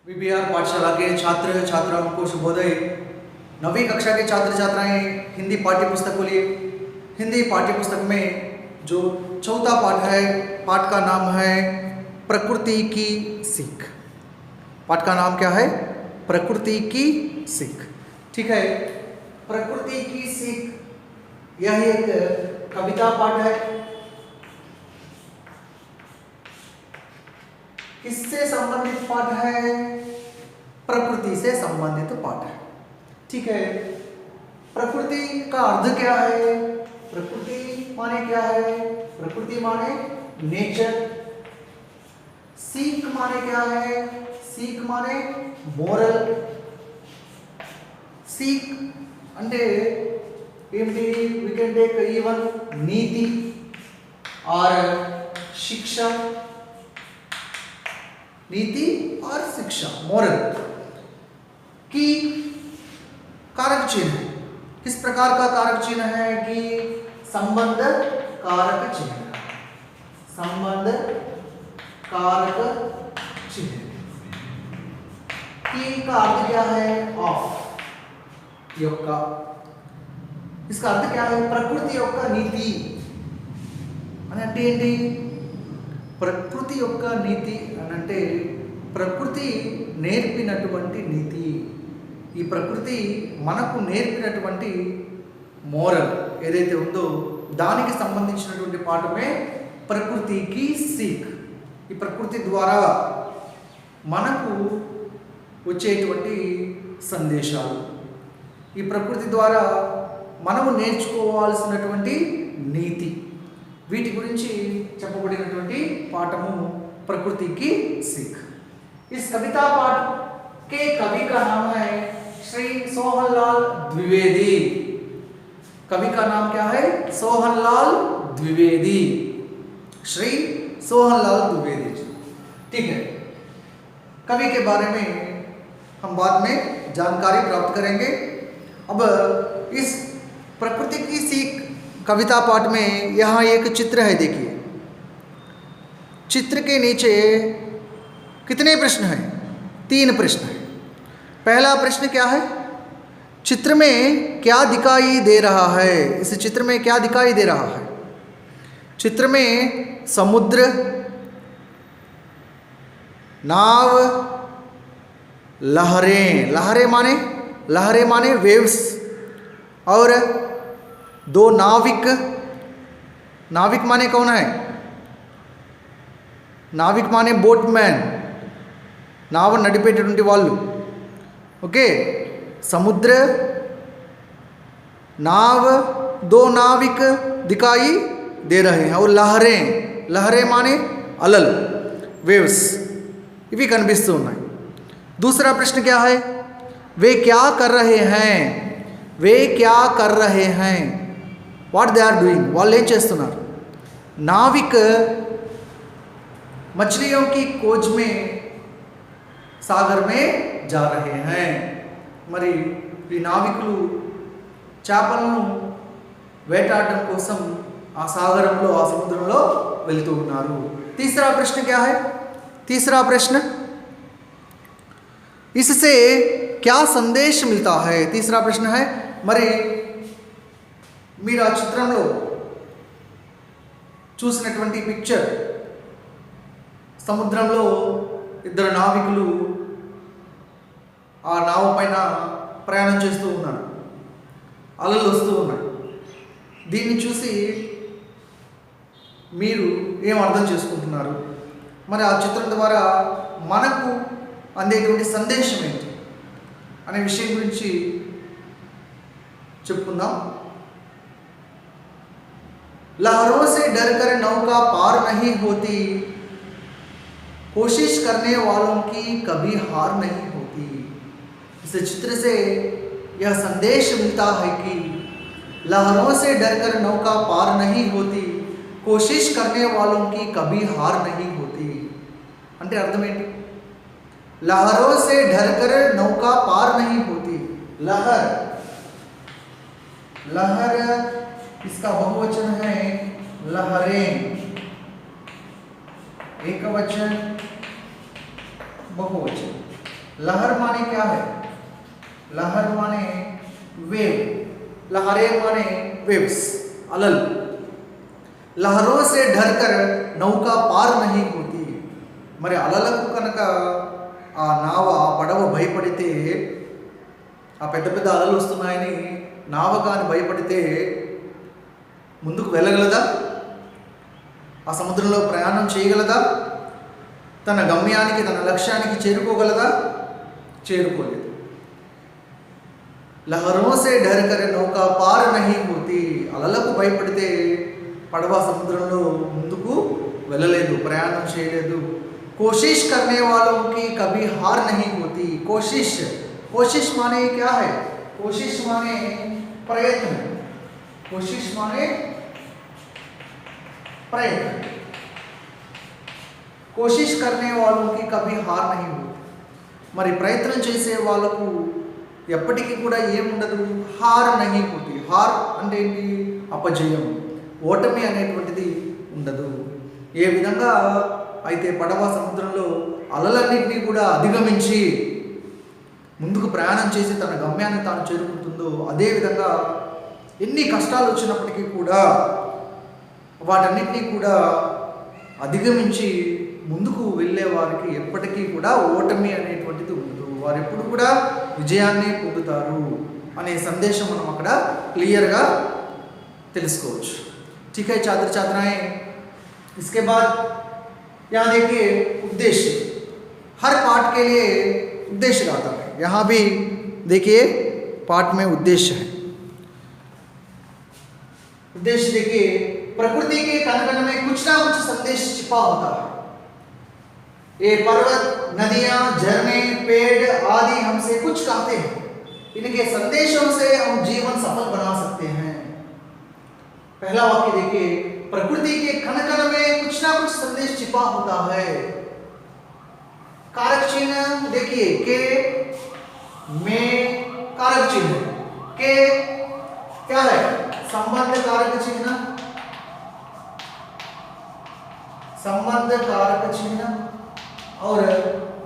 VBR पाठशाला के छात्र छात्राओं को शुभोदय। 9वीं कक्षा के छात्र छात्राएं हिंदी पाठ्य पुस्तक को लिए। हिंदी पाठ्य पुस्तक में जो चौथा पाठ है, पाठ का नाम है प्रकृति की सीख। पाठ का नाम क्या है? प्रकृति की सीख। ठीक है, प्रकृति की सीख यह एक कविता पाठ है। किससे संबंधित पाठ है? प्रकृति से संबंधित पाठ है। ठीक है, प्रकृति का अर्थ क्या है? प्रकृति माने क्या है? प्रकृति माने नेचर। सीख माने क्या है? सीख माने मोरल। सीख అంటే ఏంటి? we can take even नीति और शिक्षा। नीति और शिक्षा, मोरल की कारक चिन्ह है। किस प्रकार का कारक चिन्ह है? कि संबंध कारक चिन्ह। संबंध कारक चिन्ह की का अर्थ क्या है? ऑफ యొక్క। इसका अर्थ क्या है? ప్రకృతి యొక్క నీతి అని అంటే ఏంటి? ప్రకృతి యొక్క నీతి అని అంటే ప్రకృతి నేర్పినటువంటి నీతి। ఈ ప్రకృతి మనకు నేర్పినటువంటి మోరల్ ఏదైతే ఉందో దానికి సంబంధించినటువంటి పాఠమే ప్రకృతికి సీక్। ఈ ప్రకృతి ద్వారా మనకు వచ్చేటువంటి సందేశాలు, ఈ ప్రకృతి ద్వారా మనము నేర్చుకోవాల్సినటువంటి నీతి, వీటి గురించి చెప్పబడినటువంటి పాఠము प्रकृति की सीख। इस कविता पाठ के कवि का नाम है श्री सोहनलाल द्विवेदी। कवि का नाम क्या है? सोहनलाल द्विवेदी, श्री सोहनलाल द्विवेदी जी। ठीक है, कवि के बारे में हम बाद में जानकारी प्राप्त करेंगे। अब इस प्रकृति की सीख कविता पाठ में यहाँ एक चित्र है, देखिए। चित्र के नीचे कितने प्रश्न हैं? 3 प्रश्न हैं। पहला प्रश्न क्या है? चित्र में क्या दिखाई दे रहा है? इस चित्र में क्या दिखाई दे रहा है? चित्र में समुद्र, नाव, लहरें। लहरें माने वेव्स, और 2 नाविक। नाविक माने कौन है? నావిక్ మానే బోట్ మ్యాన్, నావ నడిపేటటువంటి వాళ్ళు। ఓకే, సముద్ర, नाव, 2 नाविक दिखाई दे रहे हैं, और लहरें माने अलल, वेव्स, ఇవి కనిపిస్తూ ఉన్నాయి। दूसरा प्रश्न क्या है? वे क्या कर रहे हैं? वे क्या कर रहे हैं? వాట్ దే ఆర్ డూయింగ్, వాళ్ళు ఏం చేస్తున్నారు? नाविक मछलियों की खोज में सागर में जा रहे हैं। మరి ఈ నావికులు చేపలను వేటాడడం కోసం ఆ సాగరంలో, ఆ సముద్రంలో వెళ్తూ ఉన్నారు। तीसरा प्रश्न क्या है? तीसरा प्रश्न, इससे क्या संदेश मिलता है? तीसरा प्रश्न है, మరి మీరు ఆ చిత్రంలో చూసినటువంటి పిక్చర్, సముద్రంలో 2 నావికులు ఆ నావ పైన ప్రయాణం చేస్తూ ఉన్నారు, అలలు వస్తూ ఉన్నాయి। దీన్ని చూసి మీరు ఏం అర్థం చేసుకుంటున్నారు? మరి ఆ చిత్రం ద్వారా మనకు అందేటువంటి సందేశం ఏంటి అనే విషయం గురించి చెప్పుకుందాం। लहरों से डरकर नौका पार नहीं होती, कोशिश करने वालों की कभी हार नहीं होती। इस चित्र से यह संदेश मिलता है कि लहरों से डरकर नौका पार नहीं होती, कोशिश करने वालों की कभी हार नहीं होती। అంటే అర్థం ఏంటి? लहरों से डरकर नौका पार नहीं होती। लहर इसका बहुवचन है लहरें, एकवचन बहुवचन। लहर माने क्या है? लहर माने वेव, लहरें माने वेव्स, अलल। लहरों से डरकर नौका पार नहीं होती। మరి అలలకు కనుక ఆ నావ పడవ భయపడితే, ఆ పెద్ద పెద్ద అలలు వస్తున్నాయని నావ కానీ భయపడితే ముందుకు వెళ్ళగలదా? ఆ సముద్రంలో ప్రయాణం చేయగలదా? తన గమ్యానికి, తన లక్ష్యానికి చేరుకోగలదా? చేరుకోలేదు. లహరోं से डरकर नौका पार नहीं होती. అలలకు భయపడితే పడవ సముద్రంలో ముందుకు వెళ్ళలేదు, ప్రయాణం చేయలేదు. कोशिश करने वालों की कभी हार नहीं होती. कोशिश, कोशिश माने क्या है? कोशिश माने प्रयत्न, कोशिश माने प्रयत्न. कोशिश करने वालों की कभी हार नहीं होती. మరి ప్రయత్నం చేసే వాళ్ళకు ఎప్పటికీ కూడా ఏముండదు? హార్ నహీ హోతి. హార్ అంటే ఏంటి? అపజయం, ఓటమి అనేటువంటిది ఉండదు. ఏ విధంగా అయితే పడవ సముద్రంలో అలలన్నింటినీ కూడా అధిగమించి ముందుకు ప్రయాణం చేసి తన గమ్యాన్ని తాను చేరుకుంటుందో, అదేవిధంగా ఎన్ని కష్టాలు వచ్చినప్పటికీ కూడా వాటన్నిటినీ కూడా అధిగమించి ముందుకు వెళ్ళే వారికి ఎప్పటికీ కూడా ఓటమి అనేటువంటిది ఉండదు. వారు ఎప్పుడు కూడా విజయాన్ని పొందుతారు అనే సందేశం మనం అక్కడ క్లియర్గా తెలుసుకోవచ్చు. ठीक है छात्र छात्राएं, इसके बाद यहाँ देखिए उद्देश्य. हर पाठ के लिए उद्देश्य रहता है. यहाँ भी देखिए पाठ में उद्देश्य है. उद्देश्य देखिए, प्रकृति के कण कण में कुछ ना कुछ संदेश छिपा होता है. ये पर्वत, नदियां, झरने, पेड़ आदि हमसे कुछ कहते हैं. इनके संदेशों से हम जीवन सफल बना सकते हैं. पहला वाक्य देखिए, प्रकृति के कण कण में कुछ ना कुछ संदेश छिपा होता है. कारक चिन्ह देखिए, के में कारक चिन्ह, के क्या है? संबंध कारक चिन्ह, संबंध कारक चिन्ह. और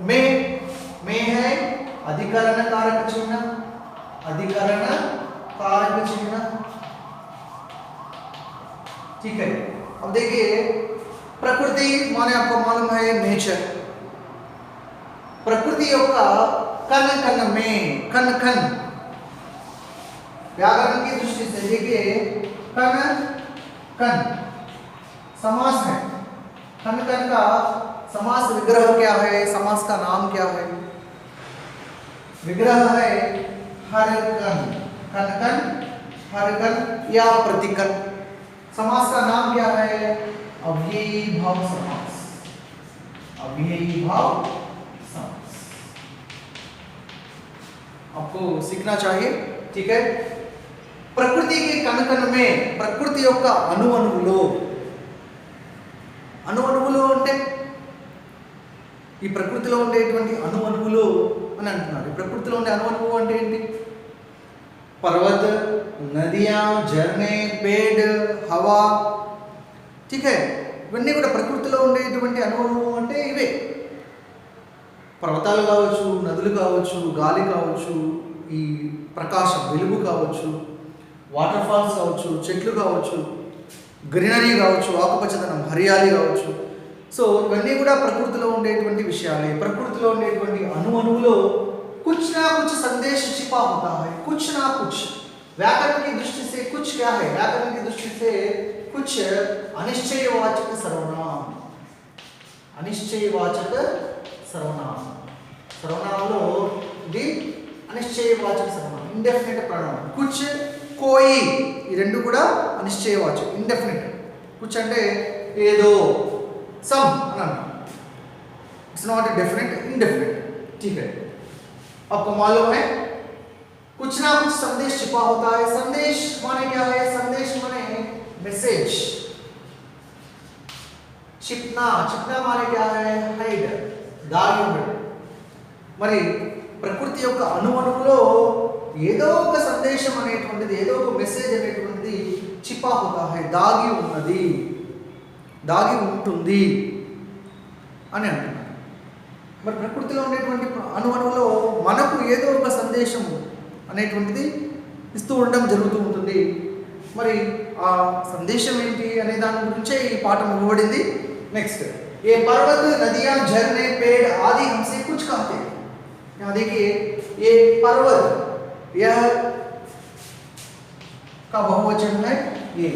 में है अधिकरण कारक चिन्ह, अधिकरण कारक चिन्ह. ठीक है. अब देखिए प्रकृति माने आपको मालूम है नेचर. प्रकृति యొక్క कण कण में, कण कण व्याकरण की दृष्टि से देखिए, कण कण समास है. कण कण का समास विग्रह क्या है? समास का नाम क्या है? विग्रह है हर कण, कण कण, हर कण या प्रतिकण. समास का नाम क्या है? अव्ययी भाव समास, अव्ययी भाव समास. आपको सीखना चाहिए. ठीक है. प्रकृति के कण कण में, ప్రకృతి యొక్క అణువణువులో, అణువణువులు అంటే ఈ ప్రకృతిలో ఉండేటువంటి అణువణువులు అని అంటున్నారు. ప్రకృతిలో ఉండే అణువణువు అంటే ఏంటి? पर्वत, नदियां, झरने, पेड़, हवा. ठीक है. ఇవన్నీ కూడా ప్రకృతిలో ఉండేటువంటి అణువులు అంటే ఇవే. పర్వతాలు కావచ్చు, నదులు కావచ్చు, గాలి కావచ్చు, ఈ ప్రకాశం వెలుగు కావచ్చు, వాటర్ ఫాల్స్ కావచ్చు, చెట్లు కావచ్చు, గ్రీనరీ కావచ్చు, ఆకుపచ్చదనం, హరియాలి కావచ్చు. సో ఇవన్నీ కూడా ప్రకృతిలో ఉండేటువంటి విషయాలే. ప్రకృతిలో ఉండేటువంటి అణువులో कुछ ना कुछ संदेश छिपा होता है. कुछ ना कुछ. व्याकरण की दृष्टि से कुछ क्या है? व्याकरण की दृष्टि से कुछ अनिश्चयवाचक सर्वनाम, अनिश्चयवाचक सर्वनाम. सर्वनामలో ఇది అనిశ్చయవాచక సర్వనామం, ఇండెఫినిట్ ప్రణవం. కుచ్, కోయి, ఈ రెండు కూడా అనిశ్చయవాచకం, ఇండెఫినిట్. కుచ్ అంటే ఏదో, సమ్ అని అన్నాం. It's not definite, indefinite. ठीक है. आपको मालूम है कुछ ना कुछ संदेश छिपा होता है. संदेश माने क्या है? संदेश माने मैसेज. छिपना, छिपना माने क्या है? हाइड, दागी ఉండడం. మరి ప్రకృతి యొక్క అణువణువులో ఏదో ఒక సందేశం అనేటువంటిది, ఏదో ఒక మెసేజ్ అనేటువంటిది छिपा होता है, దాగి ఉన్నది, దాగి ఉంటుంది అని అంటున్నారు. మరి ప్రకృతిలో ఉండేటువంటి అణువులో మనకు ఏదో ఒక సందేశం అనేటువంటిది ఇస్తూ ఉండడం జరుగుతూ ఉంటుంది. మరి ఆ సందేశం ఏంటి అనే దాని గురించే ఈ పాఠం ఇవ్వబడింది. నెక్స్ట్, ఏ पर्वत नदियां झरने पेड़ आदि हमसे कुछ कहते हैं. यहाँ देखिए, ये पर्वत, यह का बहुवचन है ये.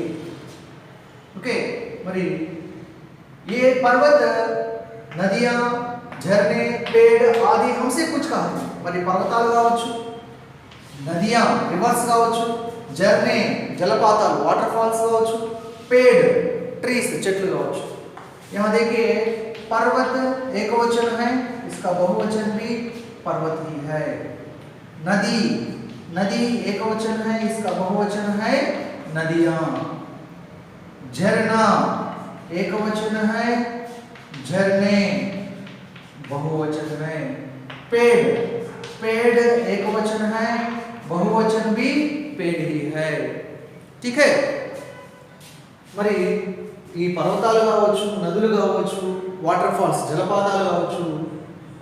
ओके, మరి ये पर्वत नदियां झरने पेड़ आदि हमसे कुछ कहते हैं. మరి పర్వతాలు కావచ్చు, నదియా రివర్స్ కావచ్చు, झरने జలపాతాలు వాటర్ ఫాల్స్ కావచ్చు, पेड़ ट्रीज చెట్లు కావచ్చు. यहाँ देखिए, पर्वत एक वचन है, इसका बहुवचन भी पर्वत ही है. नदी, नदी एक वचन है, इसका बहुवचन है नदियां. झरना एक वचन है, झरने बहुवचन है. पेड़, पेड़ एक वचन है, बहुवचन भी पेड़ ही है. ठीक है. మరి ఈ పర్వతాలు కావచ్చు, నదులు కావచ్చు, వాటర్ ఫాల్స్ జలపాతాలు కావచ్చు,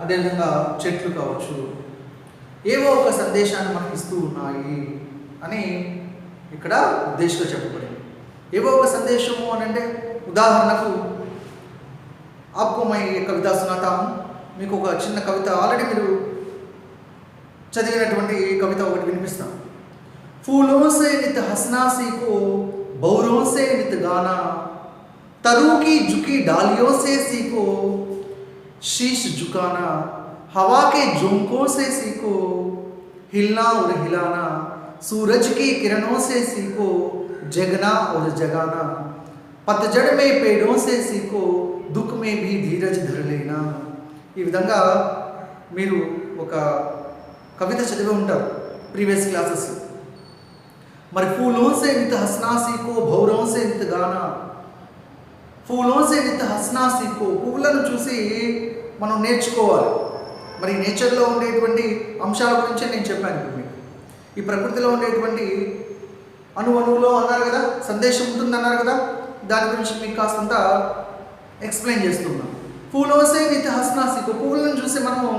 అదేవిధంగా చెట్లు కావచ్చు, ఏవో ఒక సందేశాన్ని మనకి ఇస్తూ ఉన్నాయి అని ఇక్కడ ఉద్దేశంగా చెప్పబడింది. ఏవో ఒక సందేశము అని అంటే, ఉదాహరణకు ఆప్కో మై కవిత సునాతా హూं, మీకు ఒక చిన్న కవిత ఆల్రెడీ మీరు చదివినటువంటి కవిత ఒకటి వినిపిస్తాను. फूलों से नित हंसना सीखो, भंवरों से नित गाना, तरु की झुकी डालियों से सीखो, शीश झुकाना, हवा के झोंकों से सीखो, हिलना और हिलाना, सूरज की किरणों से सीखो, जगना और जगाना, पतझड़ में पेड़ों से सीखो, दुख में भी धीरज धर लेना. ఈ విధంగా మీరు ఒక కవిత చదివి ఉంటారు ప్రీవియస్ క్లాసెస్. మరి फूलों से नित हंसना सीखो, भंवरों से नित गाना, फूलों से नित हंसना सीखो, పువ్వులను చూసి మనం నేర్చుకోవాలి. మరి నేచర్లో ఉండేటువంటి అంశాల గురించి నేను చెప్పాను మీకు. ఈ ప్రకృతిలో ఉండేటువంటి అణువులో అన్నారు కదా, సందేశం ఉంటుంది అన్నారు కదా, దాని గురించి మీకు కాస్తంత ఎక్స్ప్లెయిన్ చేస్తున్నాను. फूलों से नित हंसना सीखो, పువ్వులను చూసి మనము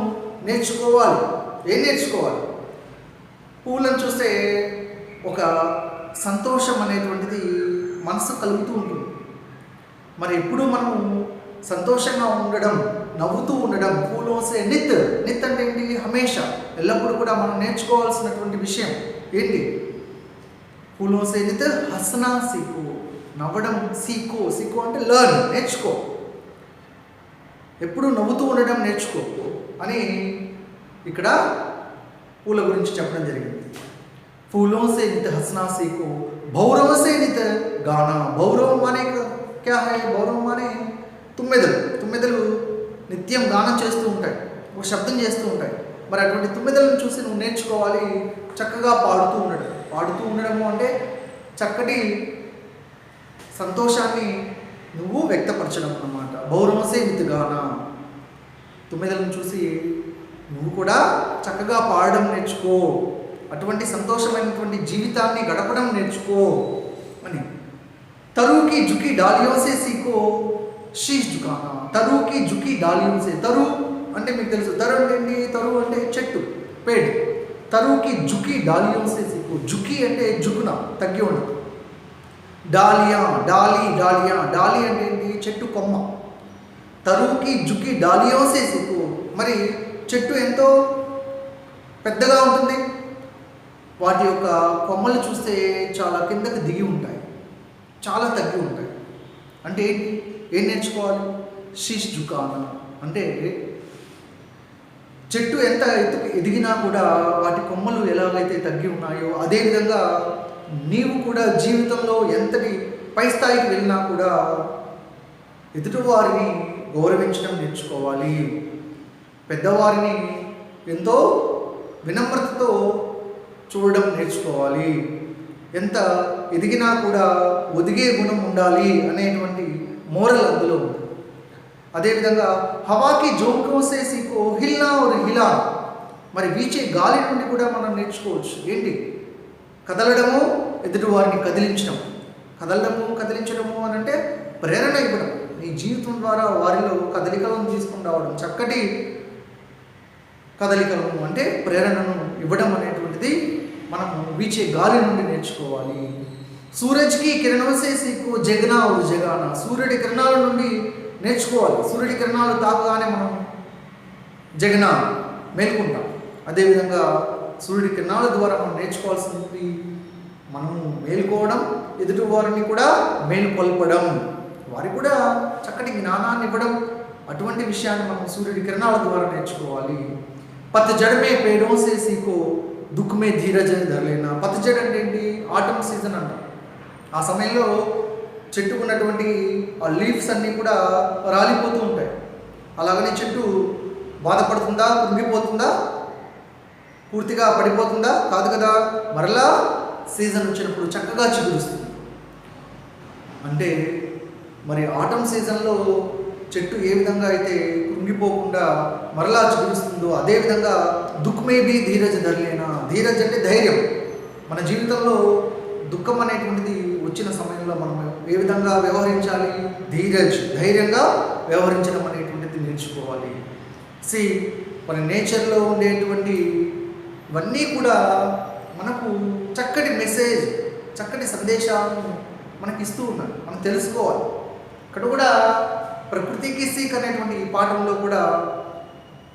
నేర్చుకోవాలి. ఏం నేర్చుకోవాలి? పువ్వులను చూస్తే ఒక సంతోషం అనేటువంటిది మనసు కలుగుతూ ఉంటుంది. మరి ఎప్పుడు మనము సంతోషంగా ఉండడం, నవ్వుతూ ఉండడం, ఫూలోं से నిత్, నిత్ అంటే ఏంటి? హమేషా, ఎల్లప్పుడూ కూడా మనం నేర్చుకోవాల్సినటువంటి విషయం ఏంటి? ఫూలోं से నిత్ హస్నా సీఖో, నవ్వడం. సీఖో, సీఖో అంటే లర్న్, నేర్చుకో. ఎప్పుడు నవ్వుతూ ఉండడం నేర్చుకో అని ఇక్కడ పూల గురించి చెప్పడం జరిగింది. फूलों से नित हंसना सीखो, भंवरों से नित गाना. भंवरों माने क्या है? भंवरों माने తుమ్మెదలు. తుమ్మెదలు నిత్యం గానం చేస్తూ ఉంటాయి, ఒక శబ్దం చేస్తూ ఉంటాయి. మరి అటువంటి తుమ్మెదలను చూసి నువ్వు నేర్చుకోవాలి, చక్కగా పాడుతూ ఉండడం. పాడుతూ ఉండడము అంటే చక్కటి సంతోషాన్ని నువ్వు వ్యక్తపరచడం అన్నమాట. భంవరోं से नित गाना, తుమ్మెదలను చూసి నువ్వు కూడా చక్కగా పాడడం నేర్చుకో, అటువంటి సంతోషమైనటువంటి జీవితాన్ని గడపడం నేర్చుకో అని. తరుకి జుకి డాలియోं से सीखो, शीश झुकाना. తరుకి జుకి డాలియోं से, తరు అంటే మీకు తెలుసు, తరు అంటే ఏంటి? తరు అంటే చెట్టు, పేడ్. తరుకి జుకి డాలియోं से सीखो, జుకి అంటే జుకున, తగ్గి ఉండదు. డాలియా, డాలి, డాలియా, డాలి అంటే ఏంటి? చెట్టు కొమ్మ. తరుకి జుకి డాలియోं से सीखो, మరి చెట్టు ఎంతో పెద్దగా ఉంటుంది, వాటి యొక్క కొమ్మలు చూస్తే చాలా కిందకి దిగి ఉంటాయి, చాలా తగ్గి ఉంటాయి. అంటే ఏంటి? ఏం నేర్చుకోవాలి? శీష్ జుకానా అంటే చెట్టు ఎంత ఎత్తుకు ఎదిగినా కూడా వాటి కొమ్మలు ఎలాగైతే తగ్గి ఉన్నాయో, అదేవిధంగా నీవు కూడా జీవితంలో ఎంతటి పై స్థాయికి వెళ్ళినా కూడా ఎదుటివారిని గౌరవించడం నేర్చుకోవాలి. పెద్దవారిని ఎంతో వినమ్రతతో చూడడం నేర్చుకోవాలి. ఎంత ఎదిగినా కూడా ఒదిగే గుణం ఉండాలి అనేటువంటి మోరల్ అందులో ఉంది. అదేవిధంగా హవాకి జోంకోं से सीखो, हिलना और हिलाना. మరి వీచే గాలి నుండి కూడా మనం నేర్చుకోవచ్చు. ఏంటి? కదలడము, ఎదుటివారిని కదిలించడం. కదలడము, కదిలించడము అని అంటే ప్రేరణ ఇవ్వడం. నీ జీవితం ద్వారా వారిలో కదలికలను తీసుకుని రావడం, చక్కటి కదలికలను అంటే ప్రేరణను ఇవ్వడం అనేటువంటిది మనము వీచే గాలి నుండి నేర్చుకోవాలి. సూరజ్కి కిరణం సే సీఖో జగనా ఔర్ జగానా, సూర్యుడి కిరణాల నుండి నేర్చుకోవాలి. సూర్యుడి కిరణాలు తాకగానే మనం జగనా మేల్కొంటాం. అదేవిధంగా సూర్యుడి కిరణాల ద్వారా మనం నేర్చుకోవాల్సింది మనము మేల్కోవడం, ఎదుటి వారిని కూడా మేల్కొల్పడం, వారికి కూడా చక్కటి జ్ఞానాన్ని ఇవ్వడం. అటువంటి విషయాన్ని మనం సూర్యుడి కిరణాల ద్వారా నేర్చుకోవాలి. పత్జడ్ మే పేడోं से सीखो దుఃఖ్ మే ధీరజ్ ధరలేనా. పత్జడ్ అంటే ఏంటి? ఆటమ్ సీజన్ అంట. ఆ సమయంలో చెట్టుకు ఉన్నటువంటి ఆ లీవ్స్ అన్నీ కూడా రాలిపోతూ ఉంటాయి. అలాగనే చెట్టు బాధపడుతుందా, కృంగిపోతుందా, పూర్తిగా పడిపోతుందా? కాదు కదా. మరలా సీజన్ వచ్చినప్పుడు చక్కగా చిగురుస్తుంది. అంటే మరి ఆటమ్ సీజన్లో చెట్టు ఏ విధంగా అయితే కృంగిపోకుండా మరలా చిగురుస్తుందో అదేవిధంగా దుఃఖ్ మే భీ ధీరజ్ ధరలేనా. ధీరజ్ అంటే ధైర్యం. మన జీవితంలో దుఃఖం అనేటువంటిది వచ్చిన సమయంలో మనం ఏ విధంగా వ్యవహరించాలి? ధీరజ్, ధైర్యంగా వ్యవహరించడం అనేటువంటిది నేర్చుకోవాలి. మన నేచర్లో ఉండేటువంటి ఇవన్నీ కూడా మనకు చక్కటి మెసేజ్, చక్కటి సందేశాలను మనకి ఇస్తూ ఉన్నారు. మనం తెలుసుకోవాలి. ఇక్కడ కూడా ప్రకృతికి సీక్ అనేటువంటి ఈ పాఠంలో కూడా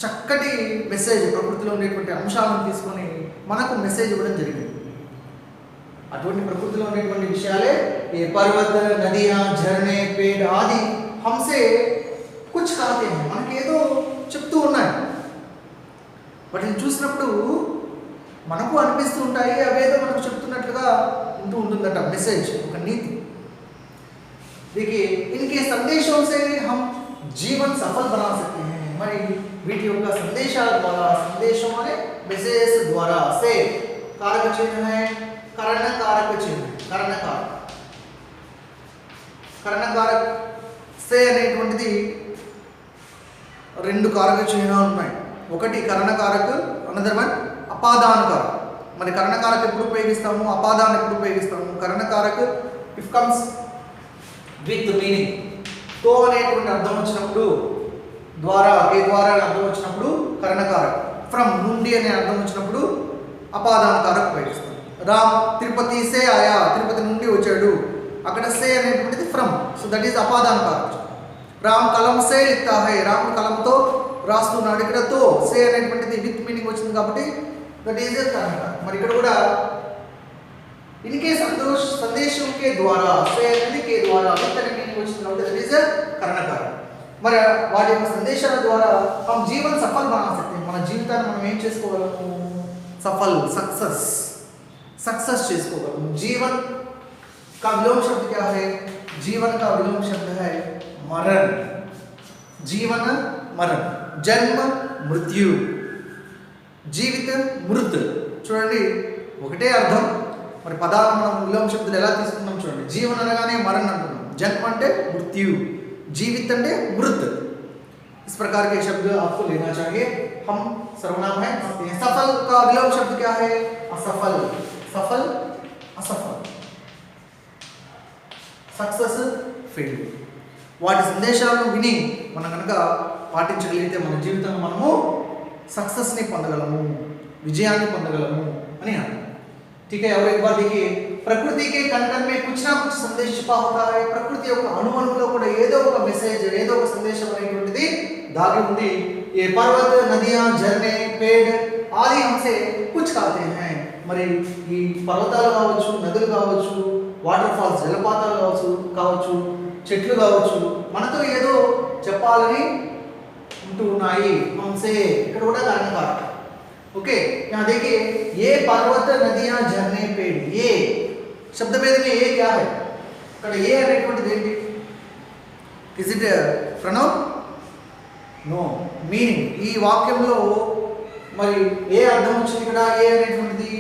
చక్కటి మెసేజ్, ప్రకృతిలో ఉండేటువంటి అంశాలను తీసుకొని మనకు మెసేజ్ ఇవ్వడం జరిగింది. అటువంటి ప్రకృతిలో ఉండేటువంటి విషయాలే ఏ పర్వత, నదియా, ఝర్నే, పేడ్ ఆది హంసే కుచ్ కాతే హై, మనకేదో చెప్తూ ఉన్నాయి. వాటిని చూసినప్పుడు మనకు అనిపిస్తూ ఉంటాయి, అవేదో మనకు చెప్తున్నట్లుగా ఉంటుందట మెసేజ్, ఒక నీతి. देखिए इनके संदेशों से हम जीवन सफल बना सकते हैं. మరి వీటి యొక్క సందేశాల ద్వారా, సందేశం అనే మెసేజ్ ద్వారా, से कारक चिन्ह है, करण कारक चिन्ह, करण कारक से అనేటువంటిది రెండు కారక చిహ్నాలు ఉన్నాయి. ఒకటి కరణకారక, అనదర్ వన్ అపాదానకారక. మరి కరణకారక ఎప్పుడు ఉపయోగిస్తాము, అపాదాన ఎప్పుడు ఉపయోగిస్తాము? కరణకారక ఇఫ్ కమ్స్ విత్ మీనింగ్, తో అనేటువంటి అర్థం వచ్చినప్పుడు, ద్వారా, ఏ ద్వారా అర్థం వచ్చినప్పుడు కరణకారక. ఫ్రమ్, నుండి అనే అర్థం వచ్చినప్పుడు అపాదానకారక ఉపయోగిస్తాం. రామ్ తిరుపతి సే ఆయా, తిరుపతి నుండి వచ్చాడు. అక్కడ సే అనేటువంటిది ఫ్రమ్, సో దట్ ఈస్ అపాదానకారక. రామ్ కలం సే లిఖతా హై, రాముడు కలంతో రాస్తున్నాడు. ఇక్కడ తో, సే అనేటువంటిది విత్ మీనింగ్ వచ్చింది కాబట్టి దట్ ఈస్ కరణకారక. మరి ఇక్కడ కూడా इनके संदेशों के द्वारा, से అనేది के द्वारा, విత్ అనే మీనింగ్ వచ్చింది కాబట్టి దట్ ఈస్ కరణకారక. మరి వాటి యొక్క సందేశాల ద్వారా हम जीवन सफल बना सकते हैं. మన జీవితాన్ని మనం ఏం చేసుకోగలము? సఫల్, सक्सेस చేసుకోగలము. जीवन का विलोम शब्द क्या है? जीवन का विलोम शब्द है मरण. जीवन मरण, जन्म मृत्यु, జీవిత మృత్. చూడండి ఒకటే అర్థం, మరి పదాలు మనం విలోమ శబ్దాలు ఎలా తీసుకున్నాం చూడండి. జీవన్ అనగానే మరణ్ అంటున్నాం, జన్మ అంటే మృत्यु, जीवित అంటే मृत. इस प्रकार के शब्द आपको लेना चाहिए. हम सर्वनाम है सकते हैं. सफल का विलोम शब्द क्या है? असफल, सफल, असफल, सक्सेस, फेल. వాటి సందేశాలను విని మనం కనుక పాటించగలిగితే మన జీవితంలో మనము సక్సెస్ని పొందగలము, విజయాన్ని పొందగలము అని అర్థం. ठीक है, और एक बार देखिए, प्रकृति के कण कण में कुछ ना कुछ संदेश छुपा होता है. ప్రకృతి యొక్క అణువణువులో కూడా ఏదో ఒక మెసేజ్, ఏదో ఒక సందేశం అనేటువంటిది దాగి ఉంది. ये पर्वत, नदियां, झरने, पेड़ आदि हमसे कुछ कहते हैं. మరి ఈ పర్వతాలు కావచ్చు, నదులు కావచ్చు, వాటర్ ఫాల్స్, జలపాతాలు కావచ్చు, చెట్లు కావచ్చు, మనతో ఏదో చెప్పాలని ఉంటూ ఉన్నాయి. हमसे ఇక్కడ కూడా కారణకారక. ओके, यहाँ देखिए, ये पर्वत, नदियां, झरने, पेड़, ये शब्द भेद में ये क्या है? ఇక్కడ ఏ అనేటువంటిది ఏంటి? Is it Pranav? No, meaning. ఈ వాక్యంలో మరి ఏ అర్థం వచ్చింది? ఇక్కడ ఏ అనేటువంటిది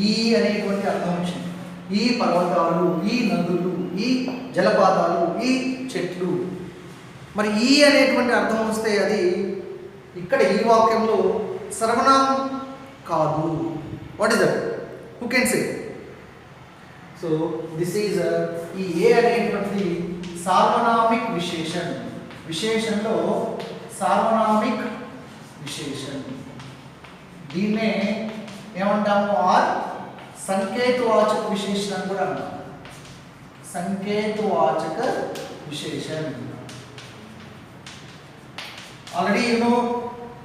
ఈ అనేటువంటి అర్థం వచ్చింది. ఈ పర్వతాలు, ఈ నదులు, ఈ జలపాతాలు, ఈ చెట్లు. మరి ఈ అనేటువంటి అర్థం వస్తే అది ఇక్కడ ఈ వాక్యంలో సర్వనామం కాదు. What is that? Who can say? So this is ఈ ఏ అనేటువంటిది సార్వనామిక్ విశేషణ్. విశేషణలో సార్వనామిక్ విశేషణ్. దీన్నే ఏమంటాము ఆర్ సంకేతవాచక విశేషణ అని కూడా అంటాం. సంకేతవాచక విశేషణ. ఆల్రెడీ యు నో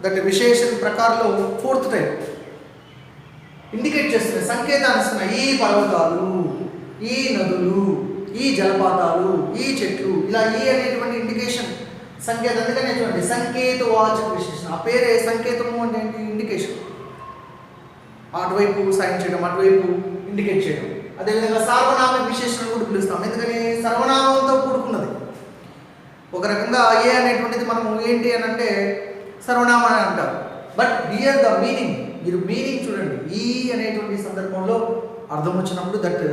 దట్ విశేషణ ప్రకారంలో ఫోర్త్ టైప్ ఇండికేట్ చేస్తున్నాయి, సంకేతాలు ఇస్తున్నాయి. ఈ పర్వతాలు, ఈ నదులు, ఈ జలపాతాలు, ఈ చెట్లు, ఇలా ఈ అనేటువంటి ఇండికేషన్ సంకేతం. అందుకనే చూడండి సంకేతవాచక విశేషణ. ఆ పేరే సంకేతము అంటే ఏంటి? ఇండికేషన్. అటువైపు సైన్ చేయడం, అటువైపు ఇండికేట్ చేయడం. అదేవిధంగా సార్వనామిక విశేషణలు కూడా పిలుస్తాం. ఎందుకని సర్వనామంతో కూడుకున్నది. ఒక రకంగా ఏ అనేటువంటిది మనం ఏంటి అని అంటే సర్వనామం అని అంటారు. బట్ హియర్ ద మీనింగ్, మీరు మీనింగ్ చూడండి. ఈ అనేటువంటి సందర్భంలో అర్థం వచ్చినప్పుడు దట్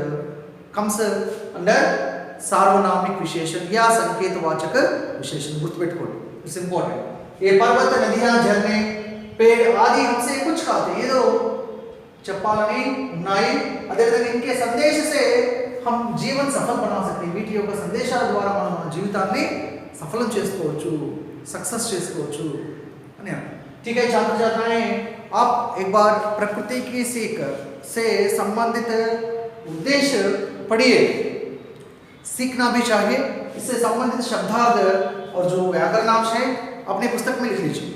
కమ్స్ అండర్ सार्वनामिक विशेषण या संकेतवाचक विशेषण गुर्तुपेट्टुकोंडि. It's important. ये पर्वत, नदियां, झरने, पेड़ आदि हमसे कुछ कहते हैं, ఏదో చెప్పాలని ఉన్నాయి. అదేవిధంగా ఇన్కే సందేశ से हम जीवन सफल बना सकते हैं. వీటి యొక్క సందేశాల ద్వారా మనం మన జీవితాన్ని సఫలం చేసుకోవచ్చు, సక్సెస్ చేసుకోవచ్చు అని అంటారు. ठीक है छात्र छात्राएं, आप एक बार प्रकृति की सीख से संबंधित उद्देश्य पढ़िए. सीखना भी चाहिए. इससे संबंधित शब्दार्थ और जो व्याकरणांश है अपने पुस्तक में लिख लीजिए.